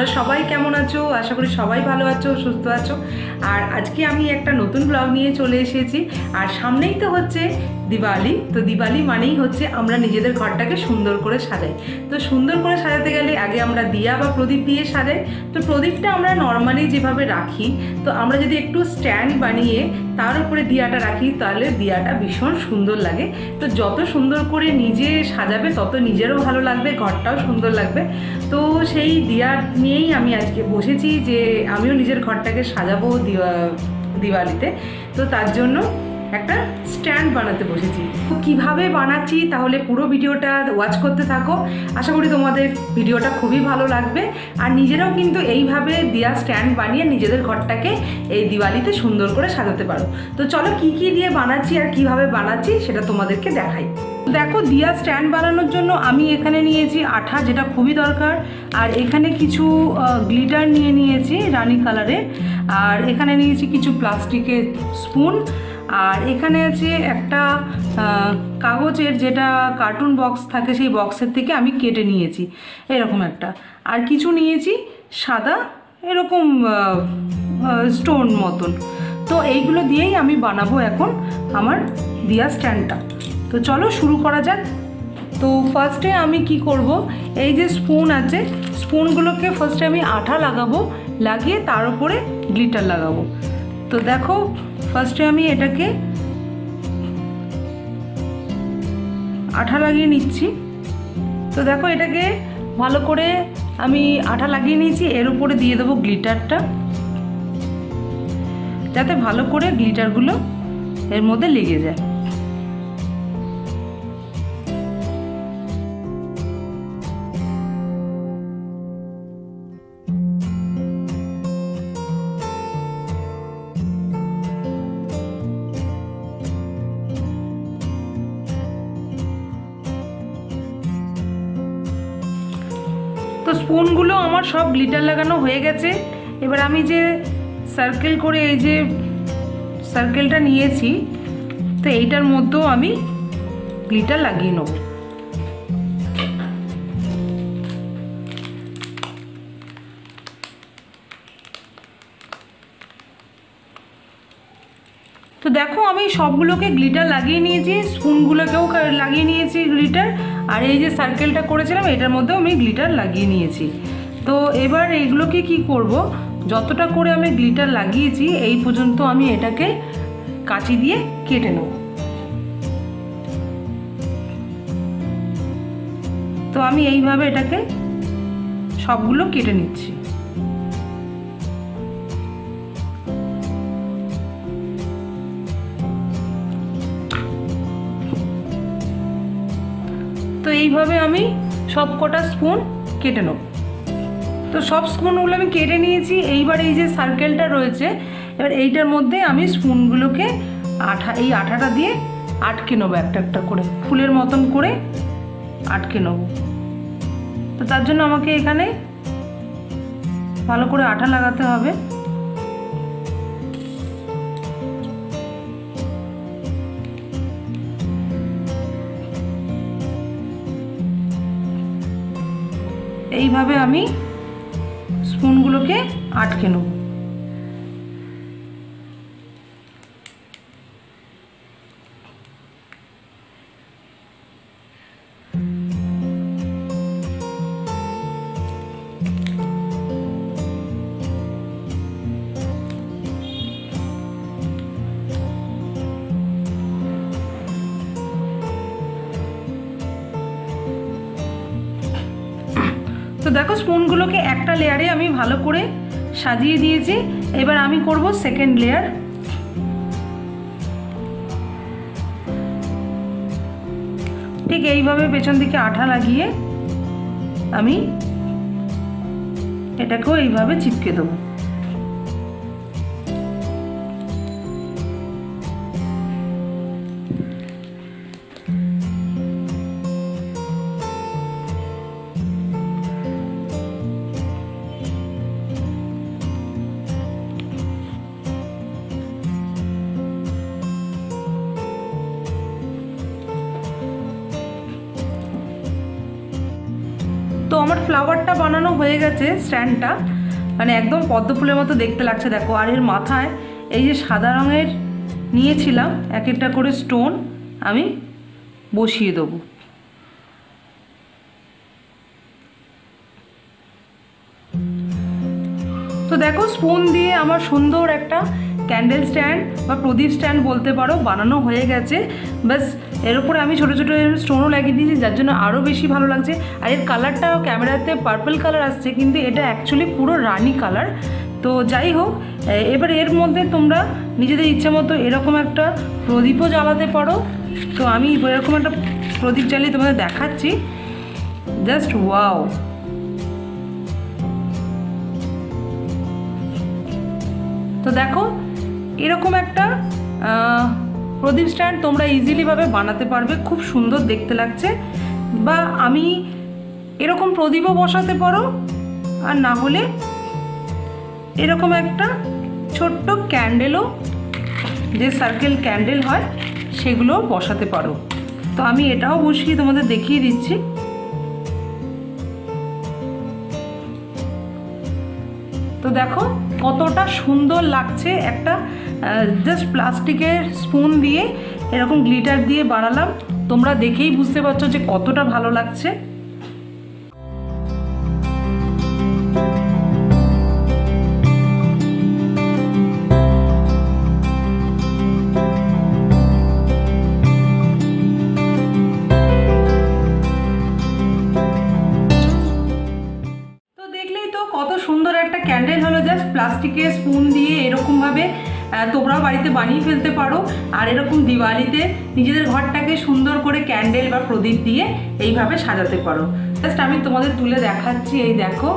তোমরা সবাই কেমন আছো? আশা করি সবাই ভালো আছো, সুস্থ আছো। আর আজকে আমি একটা নতুন ব্লগ নিয়ে চলে এসেছি। আর সামনেই তো হচ্ছে দিওয়ালি। তো দিওয়ালি মানেই হচ্ছে আমরা নিজেদের ঘরটাকে সুন্দর করে সাজাই। তো সুন্দর করে সাজাতে গেলে আগে আমরা দিয়া বা প্রদীপ দিয়ে সাজাই। তো প্রদীপটা আমরা নর্মালি যেভাবে রাখি, তো আমরা যদি একটু স্ট্যান্ড বানিয়ে তার উপরে দিয়াটা রাখি তাহলে দিয়াটা ভীষণ সুন্দর লাগে। তো যত সুন্দর করে নিজে সাজাবে তত নিজেরও ভালো লাগবে, ঘরটাও সুন্দর লাগবে। তো সেই দিয়া নিয়েই আমি আজকে বসেছি যে আমিও নিজের ঘরটাকে সাজাবো দিওয়ালিতে। তো তার জন্য একটা স্ট্যান্ড বানাতে বসেছি। তো কীভাবে বানাচ্ছি তাহলে পুরো ভিডিওটা ওয়াচ করতে থাকো। আশা করি তোমাদের ভিডিওটা খুবই ভালো লাগবে। আর নিজেরাও কিন্তু এইভাবে দিয়া স্ট্যান্ড বানিয়ে নিজেদের ঘরটাকে এই দিওয়ালিতে সুন্দর করে সাজাতে পারো। তো চলো কি কি দিয়ে বানাচ্ছি আর কিভাবে বানাচ্ছি সেটা তোমাদেরকে দেখাই। দেখো, দিয়া স্ট্যান্ড বানানোর জন্য আমি এখানে নিয়েছি আঠা, যেটা খুবই দরকার। আর এখানে কিছু গ্লিটার নিয়ে নিয়েছি রানী কালারের। আর এখানে নিয়েছি কিছু প্লাস্টিকের স্পুন। আর এখানে আছে একটা কাগজের, যেটা কার্টুন বক্স থাকে, সেই বক্সের থেকে আমি কেটে নিয়েছি এরকম একটা। আর কিছু নিয়েছি সাদা এরকম স্টোন মতন। তো এইগুলো দিয়েই আমি বানাবো এখন আমার দিয়া স্ট্যান্ডটা। তো চলো শুরু করা যাক। তো ফার্স্টে আমি কি করব, এই যে স্পুন আছে, স্পুনগুলোকে ফার্স্টে আমি আঠা লাগাবো, লাগিয়ে তার উপরে গ্লিটার লাগাবো। তো দেখো, ফার্স্টে আমি এটাকে আঠা লাগিয়ে নিচ্ছি। তো দেখো, এটাকে ভালো করে আমি আঠা লাগিয়ে নিয়েছি। এর উপরে দিয়ে দেবো গ্লিটারটা, যাতে ভালো করে গ্লিটারগুলো এর মধ্যে লেগে যায়। তো স্পুনগুলো আমার সব গ্লিটার লাগানো হয়ে গেছে। এবার আমি যে সার্কেল করে এই যে সার্কেলটা নিয়েছি, তো এইটার মধ্যেও আমি গ্লিটার লাগিয়ে নেব। তো দেখো, আমি সবগুলোকে গ্লিটার লাগিয়ে নিয়েছি, স্পুনগুলোকেও লাগিয়ে নিয়েছি গ্লিটার। আর এই যে সার্কেলটা করেছিলাম এটার মধ্যেও আমি গ্লিটার লাগিয়ে নিয়েছি। তো এবার এইগুলোকে কি করব, যতটা করে আমি গ্লিটার লাগিয়েছি এই পর্যন্ত আমি এটাকে কাঁচি দিয়ে কেটে নেব। তো আমি এইভাবে এটাকে সবগুলো কেটে নিচ্ছি। তো এইভাবে আমি সব কটা স্পুন কেটে নেব। তো সব স্পুনগুলো আমি কেটে নিয়েছি। এইবার এই যে সার্কেলটা রয়েছে, এবার এইটার মধ্যে আমি স্পুনগুলোকে এই আঠাটা দিয়ে আটকে নেবো, একটা একটা করে ফুলের মতন করে আটকে নেব। তো তার জন্য আমাকে এখানে ভালো করে আঠা লাগাতে হবে। এইভাবে আমি স্পুনগুলোকে আটকে নেব। তো দেখো, স্পুনগুলোকে একটা লেয়ারে আমি ভালো করে সাজিয়ে দিয়েছি। এবার আমি করব সেকেন্ড লেয়ার। ঠিক এইভাবে পেছন দিকে আঠা লাগিয়ে আমি এটাকেও এইভাবে চিপকে দেবো। তো আমার ফ্লাওয়ারটা বানানো হয়ে গেছে, স্ট্যান্ডটা মানে একদম পদ্ম ফুলের মতো দেখতে লাগছে দেখো। আর এর মাথায় এই যে সাদা রঙের নিয়েছিলাম এক একটা করে স্টোন আমি বসিয়ে দেবো। তো দেখো স্পুন দিয়ে আমার সুন্দর একটা ক্যান্ডেল স্ট্যান্ড বা প্রদীপ স্ট্যান্ড বলতে পারো বানানো হয়ে গেছে। বাস এর উপরে আমি ছোটো ছোটো স্টোনও লাগিয়ে দিয়েছি, যার জন্য আরও বেশি ভালো লাগছে। আর এর কালারটা ক্যামেরাতে পার্পল কালার আসছে, কিন্তু এটা অ্যাকচুয়ালি পুরো রানি কালার। তো যাই হোক, এবার এর মধ্যে তোমরা নিজেদের ইচ্ছে মতো এরকম একটা প্রদীপও জ্বালাতে পারো। তো আমি এরকম একটা প্রদীপ জ্বালিয়ে তোমাদের দেখাচ্ছি, জাস্ট ওয়াও। তো দেখো এরকম একটা প্রদীপ স্ট্যান্ড তোমরা ইজিলিভাবে বানাতে পারবে, খুব সুন্দর দেখতে লাগছে। বা আমি এরকম প্রদীপও বসাতে পারো, আর না হলে এরকম একটা ছোট্ট ক্যান্ডেলও, যে সার্কেল ক্যান্ডেল হয় সেগুলো বসাতে পারো। তো আমি এটাও বসিয়ে তোমাদের দেখিয়ে দিচ্ছি। তো দেখো কতটা সুন্দর লাগছে, একটা জাস্ট প্লাস্টিকের স্পুন দিয়ে এরকম গ্লিটার দিয়ে বানালাম। তোমরা দেখেই বুঝতে পারছো যে কতটা ভালো লাগছে। কত সুন্দর একটা ক্যান্ডেল হলো, জাস্ট প্লাস্টিকের স্পুন দিয়ে এরকমভাবে তোমরাও বাড়িতে বানিয়ে ফেলতে পারো। আর এরকম দিওয়ালিতে নিজেদের ঘরটাকে সুন্দর করে ক্যান্ডেল বা প্রদীপ দিয়ে এইভাবে সাজাতে পারো। জাস্ট আমি তোমাদের তুলে দেখাচ্ছি, এই দেখো,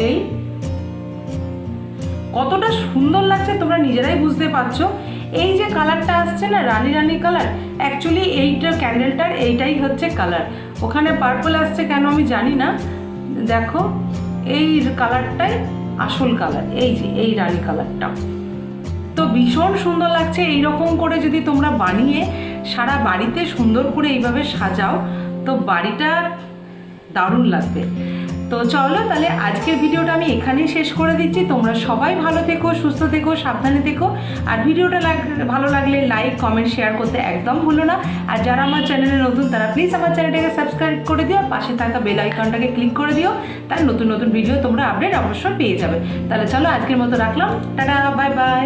এই কতটা সুন্দর লাগছে তোমরা নিজেরাই বুঝতে পারছো। এই যে কালারটা আসছে না, রানি রানি কালার, অ্যাকচুয়ালি এইটা ক্যান্ডেলটার এইটাই হচ্ছে কালার। ওখানে পার্পল আসছে কেন আমি জানি না, দেখো এই কালারটাই আসল কালার, এই যে এই রানি কালারটা। তো ভীষণ সুন্দর লাগছে। এইরকম করে যদি তোমরা বানিয়ে সারা বাড়িতে সুন্দর করে এইভাবে সাজাও, তো বাড়িটা দারুণ লাগবে। তো চলো তাহলে আজকের ভিডিওটা আমি এখানেই শেষ করে দিচ্ছি। তোমরা সবাই ভালো থেকো, সুস্থ থেকো, সাবধানে থেকো। আর ভিডিওটা ভালো লাগলে লাইক, কমেন্ট, শেয়ার করতে একদম ভুলো না। আর যারা আমার চ্যানেলে নতুন তারা প্লিজ আমার চ্যানেলটাকে সাবস্ক্রাইব করে দিও, পাশে থাকা বেল আইকনটাকে ক্লিক করে দিও, তার নতুন নতুন ভিডিও তোমরা আপডেট অবশ্যই পেয়ে যাবে। তাহলে চলো আজকের মতো রাখলাম, টাটা, বাই বাই।